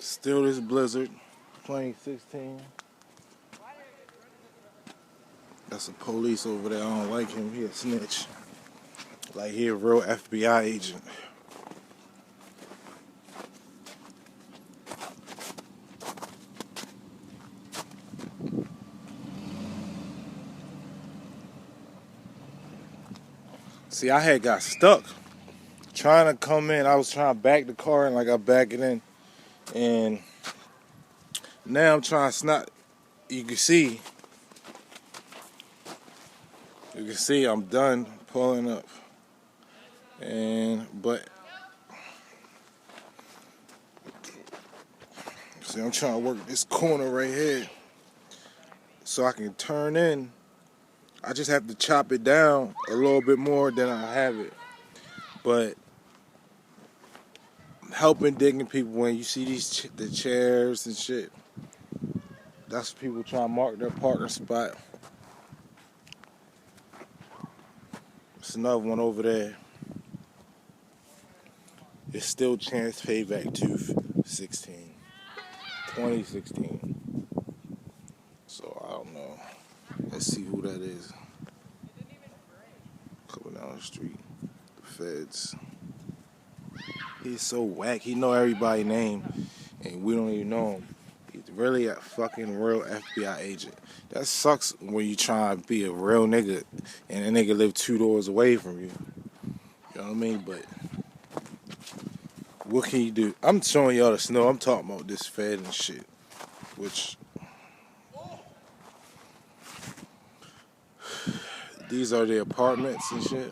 Still this Blizzard 2016. That's a police over there. I don't like him. He a snitch. Like he a real FBI agent. See, I had got stuck trying to come in. I was trying to back the car and like I back it in. And now I'm trying to snap. You can see I'm done pulling up. But see, I'm trying to work this corner right here so I can turn in. I just have to chop it down a little bit more than I have it. But helping digging people, when you see the chairs and shit, that's people trying to mark their parking spot. There's another one over there. It's still Chance Payback 2016. So I don't know. Let's see who that is. Coming down the street. The feds. He's so whack. He know everybody's name, and we don't even know him. He's really a fucking real FBI agent. That sucks when you try to be a real nigga, and a nigga live 2 doors away from you. You know what I mean? But what can you do? I'm showing y'all the snow. I'm talking about this fed and shit, which these are the apartments and shit.